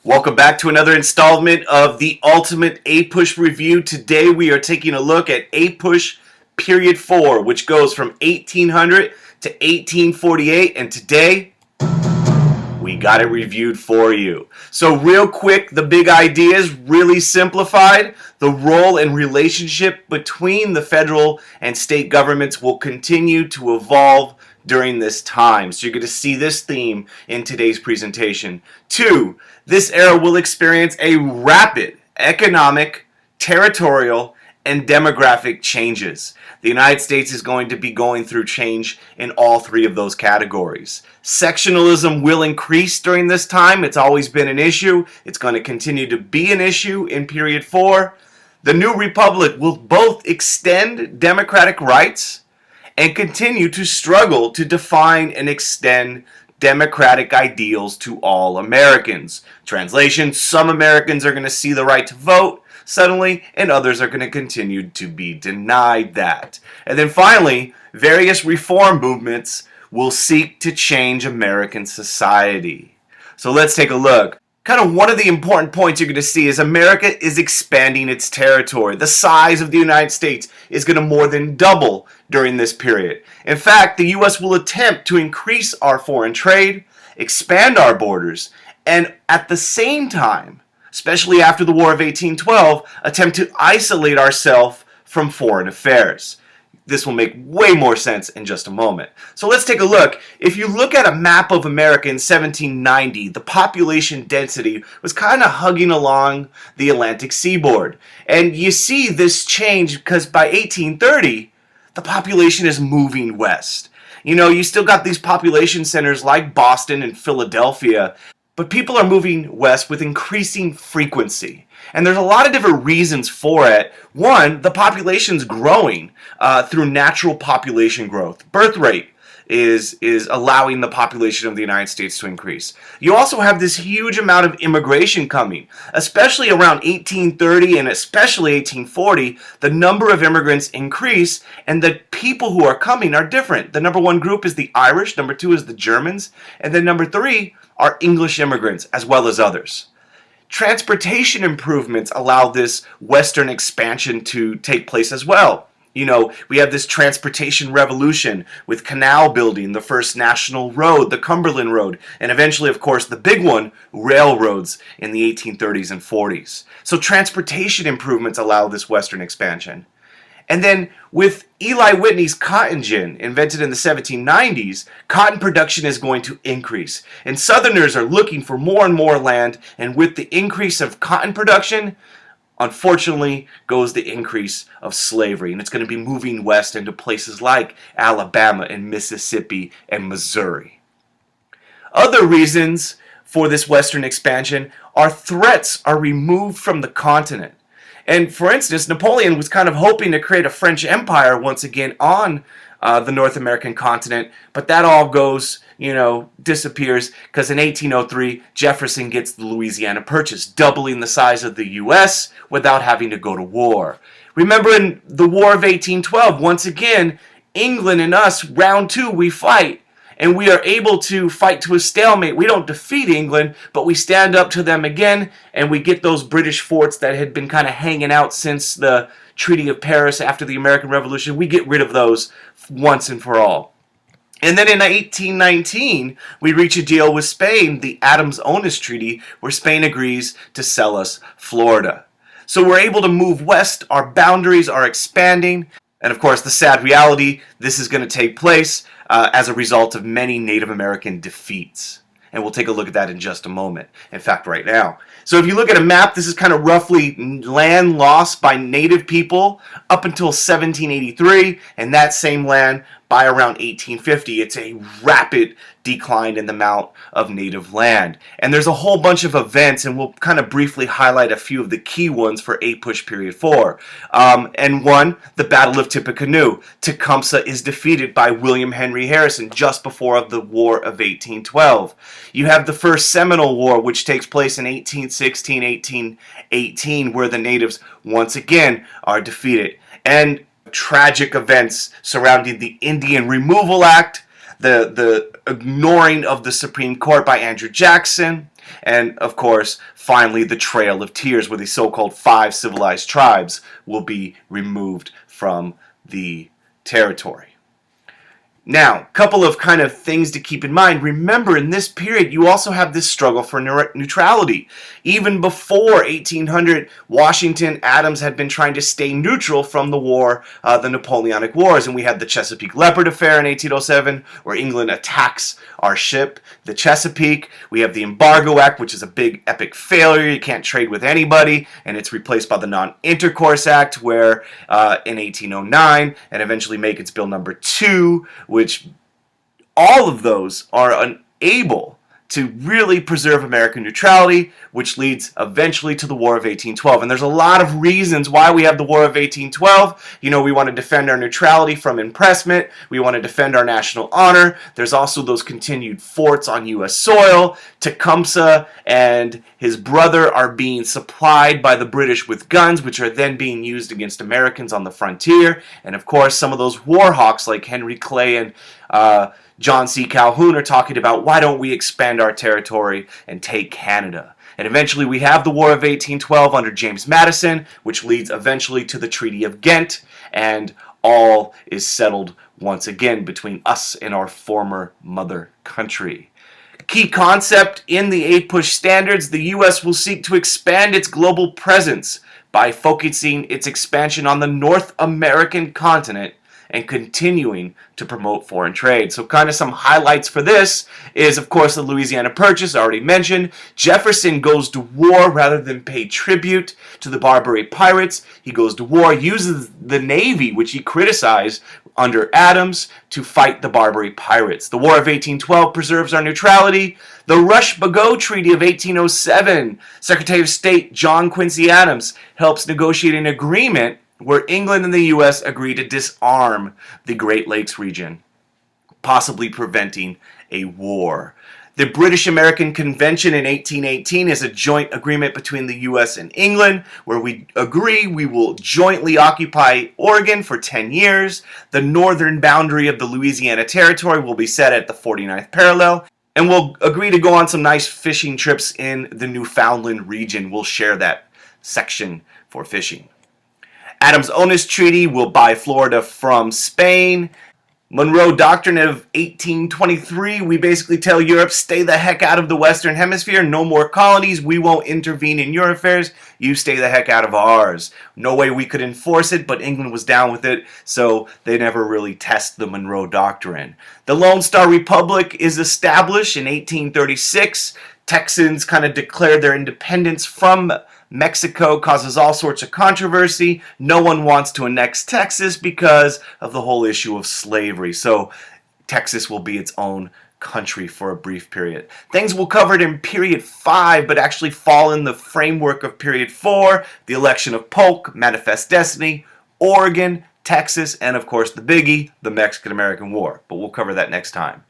Welcome back to another installment of the Ultimate APUSH Review. Today we are taking a look at APUSH Period 4, which goes from 1800 to 1848, and today we got it reviewed for you. So real quick, the big ideas, really simplified. The role and relationship between the federal and state governments will continue to evolve during this time. So you're going to see this theme in today's presentation. 2, this era will experience a rapid economic, territorial, and demographic changes. The United States is going to be going through change in all three of those categories. Sectionalism will increase during this time. It's always been an issue. It's going to continue to be an issue in period 4. The new republic will both extend democratic rights and continue to struggle to define and extend democratic ideals to all Americans. Translation, some Americans are going to see the right to vote suddenly, and others are going to continue to be denied that. And then finally, various reform movements will seek to change American society. So let's take a look. Kind of one of the important points you're going to see is America is expanding its territory. The size of the United States is going to more than double during this period. In fact, the U.S. will attempt to increase our foreign trade, expand our borders, and at the same time, especially after the War of 1812, attempt to isolate ourselves from foreign affairs. This will make way more sense in just a moment. So let's take a look. If you look at a map of America in 1790, the population density was kind of hugging along the Atlantic seaboard. And you see this change because by 1830, the population is moving west. You know, you still got these population centers like Boston and Philadelphia, but people are moving west with increasing frequency. And there's a lot of different reasons for it. One, the population's growing through natural population growth. Birth rate is allowing the population of the United States to increase. You also have this huge amount of immigration coming, especially around 1830 and especially 1840. The number of immigrants increase, and the people who are coming are different. The number one group is the Irish, number 2 is the Germans, and then number 3 are English immigrants as well as others. Transportation improvements allow this western expansion to take place as well. You know, we have this transportation revolution with canal building, the first national road, the Cumberland Road, and eventually, of course, the big one, railroads in the 1830s and 40s. So transportation improvements allow this western expansion. And then with Eli Whitney's cotton gin, invented in the 1790s, cotton production is going to increase. And Southerners are looking for more and more land, and with the increase of cotton production, unfortunately, goes the increase of slavery. And it's going to be moving west into places like Alabama and Mississippi and Missouri. Other reasons for this western expansion are threats are removed from the continent. And for instance, Napoleon was kind of hoping to create a French empire once again on the North American continent, but that all goes, disappears because in 1803, Jefferson gets the Louisiana Purchase, doubling the size of the U.S. without having to go to war. Remember in the War of 1812, once again, England and us, round 2, we fight. And we are able to fight to a stalemate. We don't defeat England, but we stand up to them again, and we get those British forts that had been kind of hanging out since the Treaty of Paris after the American Revolution. We get rid of those once and for all. And then in 1819, we reach a deal with Spain, the Adams-Onis Treaty, where Spain agrees to sell us Florida. So we're able to move west, our boundaries are expanding, and of course the sad reality, this is going to take place as a result of many Native American defeats. And we'll take a look at that in just a moment. In fact, right now. So if you look at a map, this is kind of roughly land lost by Native people up until 1783, and that same land by around 1850. It's a rapid decline in the amount of native land. And there's a whole bunch of events, and we'll kind of briefly highlight a few of the key ones for APUSH period 4. And one, the Battle of Tippecanoe. Tecumseh is defeated by William Henry Harrison just before the War of 1812. You have the First Seminole War, which takes place in 1816, 1818, where the natives once again are defeated. And tragic events surrounding the Indian Removal Act, the ignoring of the Supreme Court by Andrew Jackson, and of course, finally, the Trail of Tears, where the so-called 5 civilized tribes will be removed from the territory. Now, a couple of kind of things to keep in mind. Remember, in this period, you also have this struggle for neutrality. Even before 1800, Washington, Adams had been trying to stay neutral from the war, the Napoleonic Wars. And we had the Chesapeake Leopard Affair in 1807, where England attacks our ship, the Chesapeake. We have the Embargo Act, which is a big epic failure. You can't trade with anybody. And it's replaced by the Non-Intercourse Act, where in 1809, and eventually make its bill number 2, which all of those are unable to really preserve American neutrality, which leads eventually to the War of 1812. And there's a lot of reasons why we have the War of 1812. You know, we want to defend our neutrality from impressment. We want to defend our national honor. There's also those continued forts on U.S. soil. Tecumseh and his brother are being supplied by the British with guns, which are then being used against Americans on the frontier. And of course, some of those war hawks like Henry Clay and John C. Calhoun are talking about, why don't we expand our territory and take Canada? And eventually we have the War of 1812 under James Madison, which leads eventually to the Treaty of Ghent, and all is settled once again between us and our former mother country. Key concept in the APUSH standards, the U.S. will seek to expand its global presence by focusing its expansion on the North American continent and continuing to promote foreign trade. So kind of some highlights for this is, of course, the Louisiana Purchase, already mentioned. Jefferson goes to war rather than pay tribute to the Barbary pirates. He goes to war, uses the Navy, which he criticized under Adams, to fight the Barbary pirates. The War of 1812 preserves our neutrality. The Rush-Bagot Treaty of 1807, Secretary of State John Quincy Adams helps negotiate an agreement where England and the U.S. agree to disarm the Great Lakes region, possibly preventing a war. The British-American Convention in 1818 is a joint agreement between the U.S. and England, where we agree we will jointly occupy Oregon for 10 years. The northern boundary of the Louisiana Territory will be set at the 49th parallel, and we'll agree to go on some nice fishing trips in the Newfoundland region. We'll share that section for fishing. Adams-Onis Treaty will buy Florida from Spain. Monroe Doctrine of 1823, we basically tell Europe, stay the heck out of the Western Hemisphere, no more colonies, we won't intervene in your affairs, you stay the heck out of ours. No way we could enforce it, but England was down with it, so they never really test the Monroe Doctrine. The Lone Star Republic is established in 1836. Texans kind of declared their independence from Mexico, causes all sorts of controversy. No one wants to annex Texas because of the whole issue of slavery. So Texas will be its own country for a brief period. Things we'll cover in period 5, but actually fall in the framework of period 4, the election of Polk, Manifest Destiny, Oregon, Texas, and of course the biggie, the Mexican-American War. But we'll cover that next time.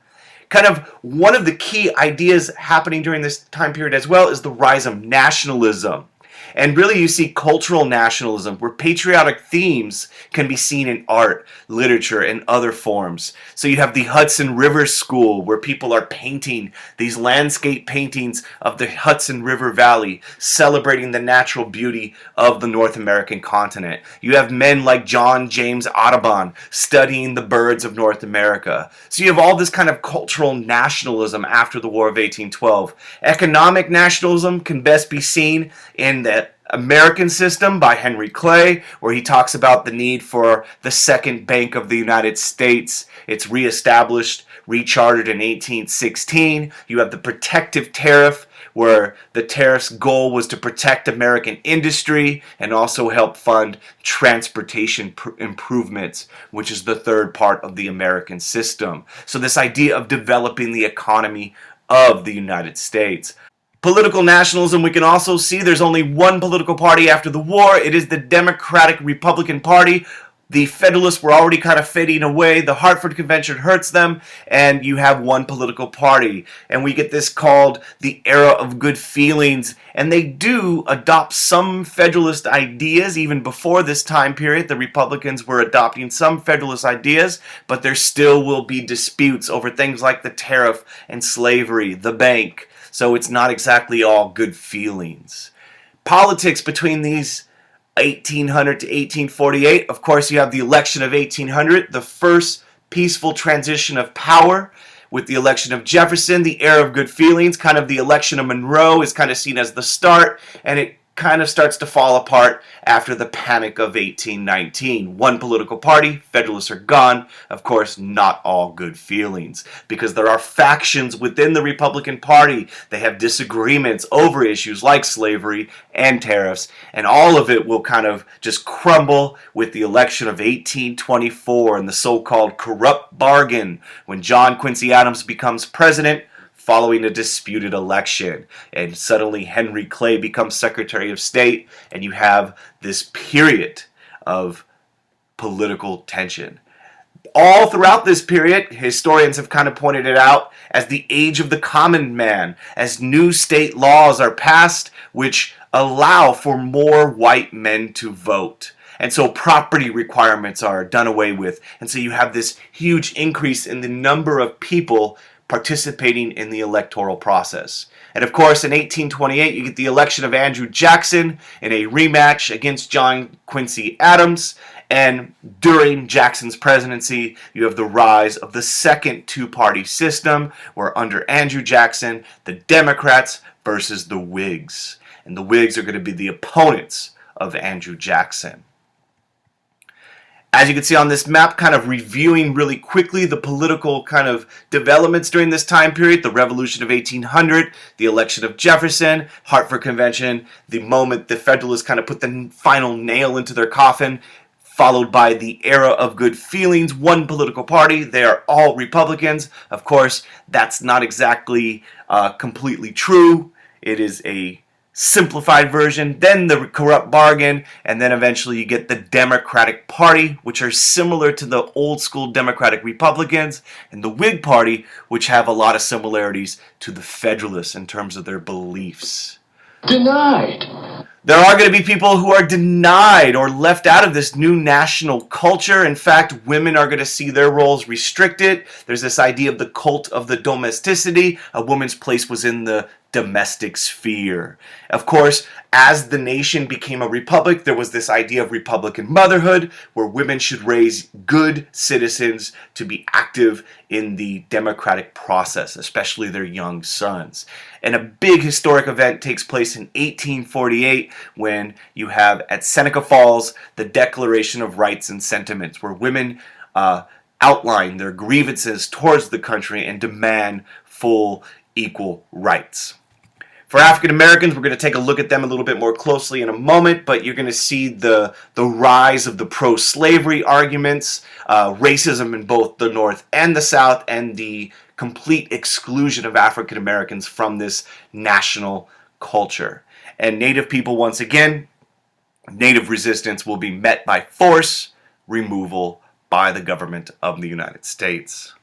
Kind of one of the key ideas happening during this time period as well is the rise of nationalism. And really you see cultural nationalism where patriotic themes can be seen in art, literature, and other forms. So you have the Hudson River School where people are painting these landscape paintings of the Hudson River Valley, celebrating the natural beauty of the North American continent. You have men like John James Audubon studying the birds of North America. So you have all this kind of cultural nationalism after the War of 1812. Economic nationalism can best be seen in the American System by Henry Clay, where he talks about the need for the Second Bank of the United States. It's reestablished, rechartered in 1816. You have the Protective Tariff, where the tariff's goal was to protect American industry and also help fund transportation improvements, which is the third part of the American system. So this idea of developing the economy of the United States. Political nationalism, we can also see there's only one political party after the war. It is the Democratic Republican Party, The Federalists were already kind of fading away. The Hartford Convention hurts them, and you have one political party. And we get this called the era of good feelings. And they do adopt some Federalist ideas. Even before this time period, the Republicans were adopting some Federalist ideas, but there still will be disputes over things like the tariff and slavery, the bank. So it's not exactly all good feelings. Politics between these 1800 to 1848. Of course, you have the election of 1800, the first peaceful transition of power with the election of Jefferson, the era of good feelings. Kind of the election of Monroe is kind of seen as the start, and it kind of starts to fall apart after the Panic of 1819. One political party, Federalists are gone. Of course, not all good feelings, because there are factions within the Republican Party. They have disagreements over issues like slavery and tariffs, and all of it will kind of just crumble with the election of 1824 and the so-called corrupt bargain when John Quincy Adams becomes president following a disputed election, and suddenly Henry Clay becomes Secretary of State, and you have this period of political tension. All throughout this period, historians have kind of pointed it out as the age of the common man, as new state laws are passed which allow for more white men to vote. And so property requirements are done away with. And so you have this huge increase in the number of people participating in the electoral process. And of course, in 1828, you get the election of Andrew Jackson in a rematch against John Quincy Adams. And during Jackson's presidency, you have the rise of the second two-party system, where under Andrew Jackson, the Democrats versus the Whigs. And the Whigs are going to be the opponents of Andrew Jackson. As you can see on this map, kind of reviewing really quickly the political kind of developments during this time period, the Revolution of 1800, the election of Jefferson, Hartford Convention, the moment the Federalists kind of put the final nail into their coffin, followed by the era of good feelings, one political party. They are all Republicans. Of course, that's not exactly completely true. It is a simplified version, then the corrupt bargain, and then eventually you get the Democratic Party, which are similar to the old school Democratic Republicans, and the Whig Party, which have a lot of similarities to the Federalists in terms of their beliefs. Denied. There are going to be people who are denied or left out of this new national culture. In fact, women are going to see their roles restricted. There's this idea of the cult of the domesticity. A woman's place was in the domestic sphere. Of course, as the nation became a republic, there was this idea of Republican motherhood, where women should raise good citizens to be active in the democratic process, especially their young sons. And a big historic event takes place in 1848 when you have at Seneca Falls the Declaration of Rights and Sentiments, where women outline their grievances towards the country and demand full equal rights. For African Americans, we're going to take a look at them a little bit more closely in a moment, but you're going to see the rise of the pro-slavery arguments, racism in both the North and the South, and the complete exclusion of African Americans from this national culture. And Native people, once again, Native resistance will be met by force, removal by the government of the United States.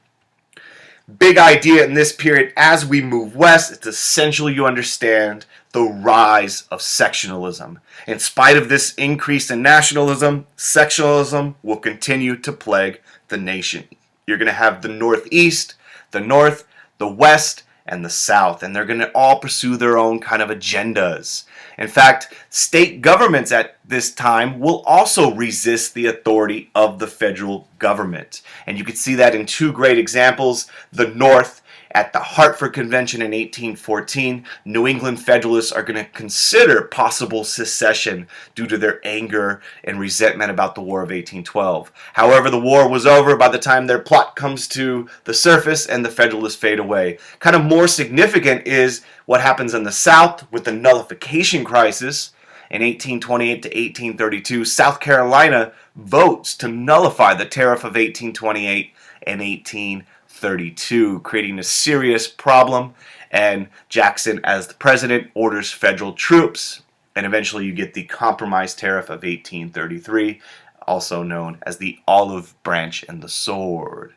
Big idea in this period as we move west, it's essential you understand the rise of sectionalism. In spite of this increase in nationalism, sectionalism will continue to plague the nation. You're going to have the Northeast, the North, the West, and the South, and they're going to all pursue their own kind of agendas. In fact, state governments at this time will also resist the authority of the federal government. And you can see that in two great examples. The North, at the Hartford Convention in 1814, New England Federalists are going to consider possible secession due to their anger and resentment about the War of 1812. However, the war was over by the time their plot comes to the surface and the Federalists fade away. Kind of more significant is what happens in the South with the nullification crisis. In 1828 to 1832, South Carolina votes to nullify the Tariff of 1828 and 1832, creating a serious problem, and Jackson, as the president, orders federal troops, and eventually you get the Compromise Tariff of 1833, also known as the olive branch and the sword.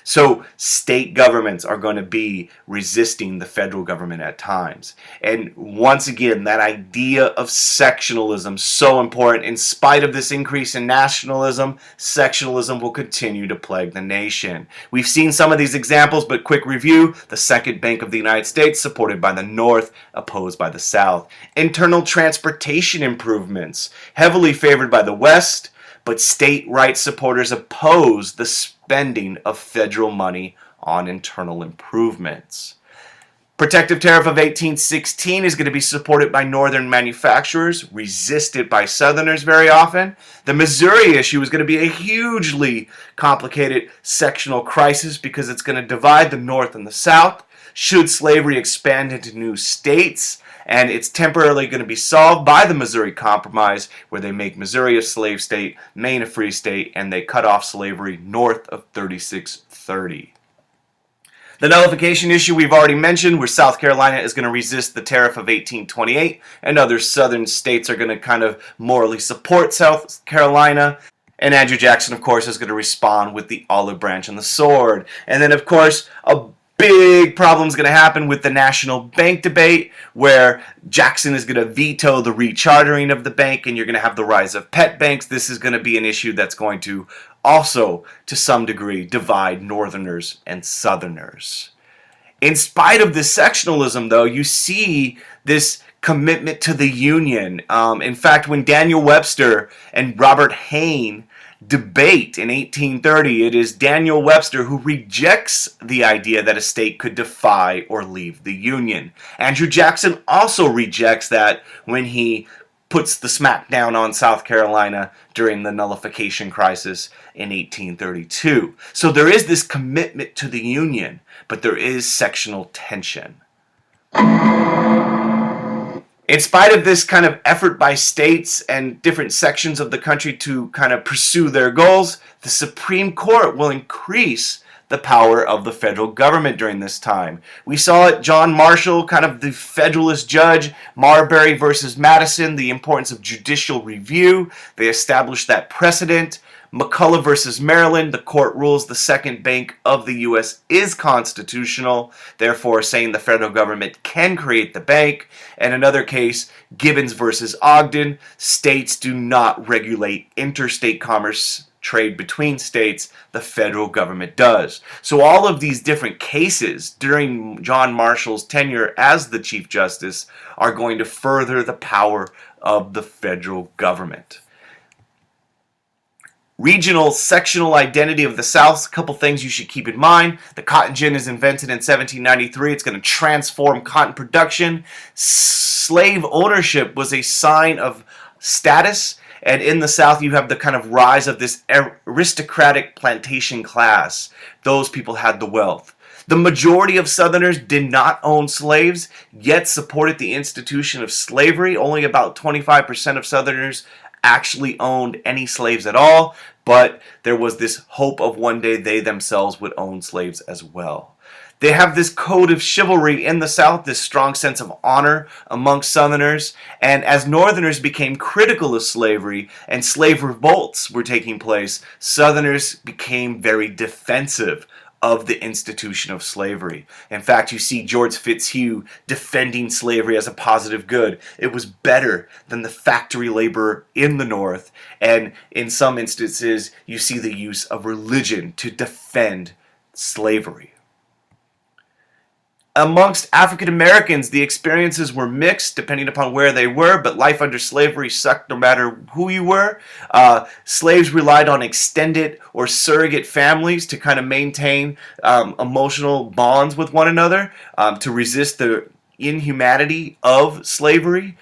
So state governments are going to be resisting the federal government at times. And once again, that idea of sectionalism, so important. In spite of this increase in nationalism, sectionalism will continue to plague the nation. We've seen some of these examples, but quick review. The Second Bank of the United States, supported by the North, opposed by the South. Internal transportation improvements, heavily favored by the West, but state rights supporters oppose the spending of federal money on internal improvements. Protective tariff of 1816 is going to be supported by northern manufacturers, resisted by southerners very often. The Missouri issue is going to be a hugely complicated sectional crisis because it's going to divide the North and the South. Should slavery expand into new states? And it's temporarily going to be solved by the Missouri Compromise, where they make Missouri a slave state, Maine a free state, and they cut off slavery north of 3630. The nullification issue we've already mentioned, where South Carolina is going to resist the tariff of 1828, and other southern states are going to kind of morally support South Carolina. And Andrew Jackson, of course, is going to respond with the olive branch and the sword. And then, of course, a big problem is going to happen with the national bank debate, where Jackson is going to veto the rechartering of the bank, and you're going to have the rise of pet banks. This is going to be an issue that's going to also, to some degree, divide Northerners and Southerners. In spite of this sectionalism, though, you see this commitment to the Union. In fact, when Daniel Webster and Robert Hayne debate in 1830, it is Daniel Webster who rejects the idea that a state could defy or leave the Union. Andrew Jackson also rejects that when he puts the smackdown on South Carolina during the nullification crisis in 1832. So there is this commitment to the Union, but there is sectional tension. In spite of this kind of effort by states and different sections of the country to kind of pursue their goals, the Supreme Court will increase the power of the federal government during this time. We saw it, John Marshall, kind of the Federalist judge, Marbury versus Madison, the importance of judicial review. They established that precedent. McCulloch versus Maryland, the court rules the Second Bank of the U.S. is constitutional, therefore saying the federal government can create the bank. And another case, Gibbons versus Ogden, states do not regulate interstate commerce, trade between states, the federal government does. So all of these different cases during John Marshall's tenure as the Chief Justice are going to further the power of the federal government. Regional sectional identity of the South, a couple things you should keep in mind. The cotton gin is invented in 1793. It's going to transform cotton production. Slave ownership was a sign of status. And in the South, you have the kind of rise of this aristocratic plantation class. Those people had the wealth. The majority of Southerners did not own slaves, yet supported the institution of slavery. Only about 25% of Southerners actually owned any slaves at all, but there was this hope of one day they themselves would own slaves as well. They have this code of chivalry in the South, this strong sense of honor amongst Southerners, and as Northerners became critical of slavery and slave revolts were taking place, Southerners became very defensive of the institution of slavery. In fact, you see George Fitzhugh defending slavery as a positive good. It was better than the factory labor in the North, and in some instances, you see the use of religion to defend slavery. Amongst African Americans, the experiences were mixed depending upon where they were, but life under slavery sucked no matter who you were. Slaves relied on extended or surrogate families to kind of maintain emotional bonds with one another, to resist the inhumanity of slavery.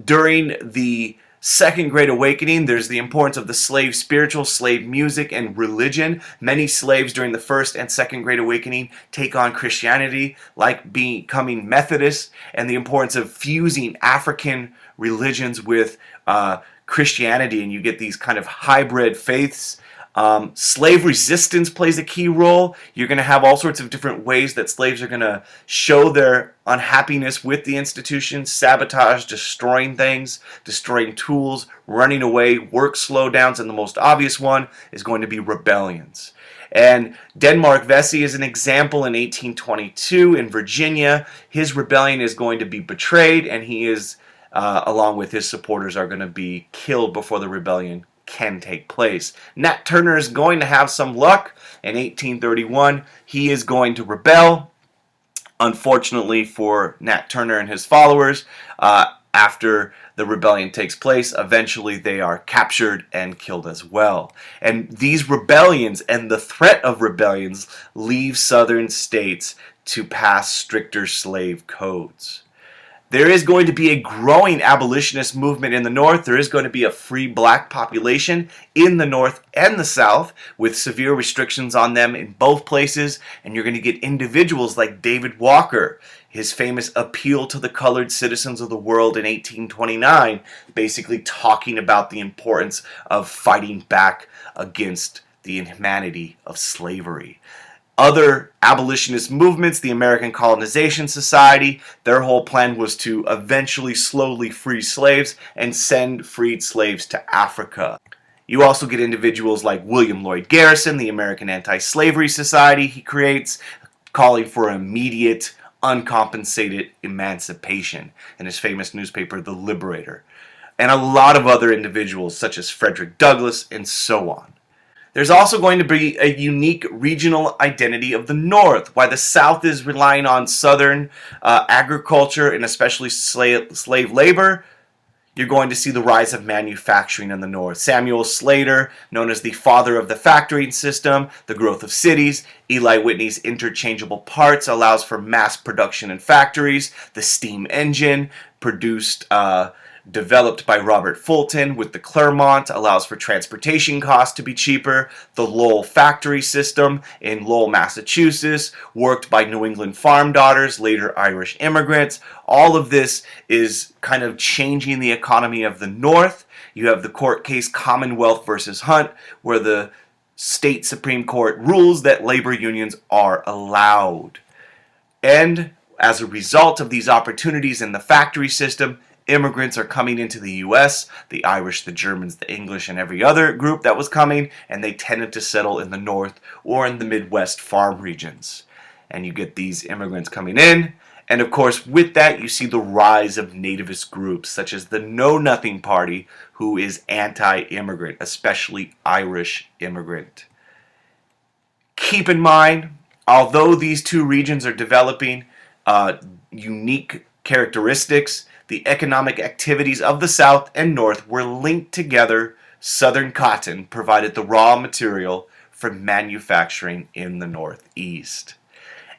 During the Second Great Awakening, there's the importance of the slave spiritual, slave music, and religion. Many slaves during the First and Second Great Awakening take on Christianity, like becoming Methodists, and the importance of fusing African religions with Christianity, and you get these kind of hybrid faiths. Slave resistance plays a key role. You're going to have all sorts of different ways that slaves are going to show their unhappiness with the institution: sabotage, destroying things, destroying tools, running away, work slowdowns, and the most obvious one is going to be rebellions. And Denmark Vesey is an example in 1822 in Virginia. His rebellion is going to be betrayed, and he is, along with his supporters, are going to be killed before the rebellion can take place. Nat Turner is going to have some luck. In 1831, he is going to rebel. Unfortunately for Nat Turner and his followers, after the rebellion takes place, eventually they are captured and killed as well. And these rebellions and the threat of rebellions leave southern states to pass stricter slave codes. There is going to be a growing abolitionist movement in the North. There is going to be a free black population in the North and the South, with severe restrictions on them in both places. And you're going to get individuals like David Walker, his famous appeal to the colored citizens of the world in 1829, basically talking about the importance of fighting back against the inhumanity of slavery. Other abolitionist movements, the American Colonization Society, their whole plan was to eventually slowly free slaves and send freed slaves to Africa. You also get individuals like William Lloyd Garrison, the American Anti-Slavery Society he creates, calling for immediate, uncompensated emancipation in his famous newspaper, The Liberator. And a lot of other individuals, such as Frederick Douglass, and so on. There's also going to be a unique regional identity of the North. While the South is relying on Southern agriculture and especially slave labor, you're going to see the rise of manufacturing in the North. Samuel Slater, known as the father of the factory system, the growth of cities. Eli Whitney's interchangeable parts allows for mass production in factories. The steam engine, developed by Robert Fulton with the Clermont, allows for transportation costs to be cheaper. The Lowell factory system in Lowell, Massachusetts, worked by New England farm daughters, later Irish immigrants. All of this is kind of changing the economy of the North. You have the court case Commonwealth versus Hunt, where the state Supreme Court rules that labor unions are allowed. And as a result of these opportunities in the factory system, immigrants are coming into the U.S., the Irish, the Germans, the English, and every other group that was coming, and they tended to settle in the North or in the Midwest farm regions. And you get these immigrants coming in, and of course with that you see the rise of nativist groups, such as the Know Nothing Party, who is anti-immigrant, especially Irish immigrant. Keep in mind, although these two regions are developing unique characteristics, the economic activities of the South and North were linked together. Southern cotton provided the raw material for manufacturing in the Northeast.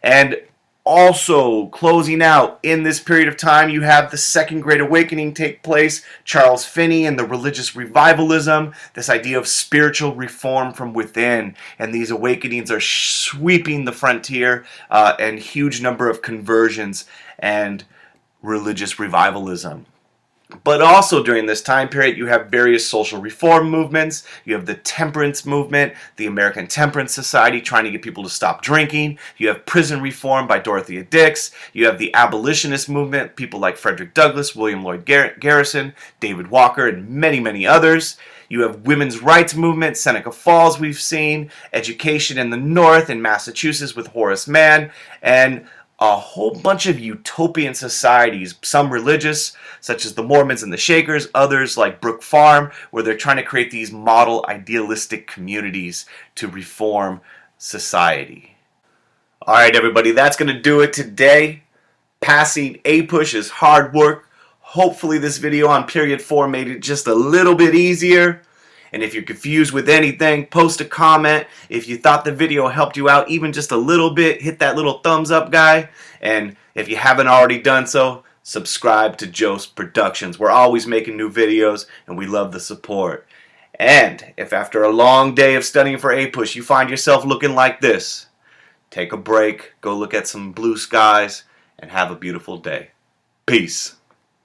And also, closing out, in this period of time, you have the Second Great Awakening take place, Charles Finney and the religious revivalism, this idea of spiritual reform from within. And these awakenings are sweeping the frontier, and huge number of conversions and religious revivalism. But also during this time period, you have various social reform movements. You have the temperance movement, the American Temperance Society trying to get people to stop drinking. You have prison reform by Dorothea Dix. You have the abolitionist movement, people like Frederick Douglass, William Lloyd Garrison, David Walker, and many, many others. You have women's rights movement, Seneca Falls we've seen, education in the North in Massachusetts with Horace Mann, and a whole bunch of utopian societies, some religious, such as the Mormons and the Shakers, others like Brook Farm, where they're trying to create these model idealistic communities to reform society. Alright everybody, that's going to do it today. Passing APUSH is hard work. Hopefully this video on period 4 made it just a little bit easier. And if you're confused with anything, post a comment. If you thought the video helped you out even just a little bit, hit that little thumbs up guy. And if you haven't already done so, subscribe to Joe's Productions. We're always making new videos and we love the support. And if after a long day of studying for APUSH you find yourself looking like this, take a break, go look at some blue skies, and have a beautiful day. Peace.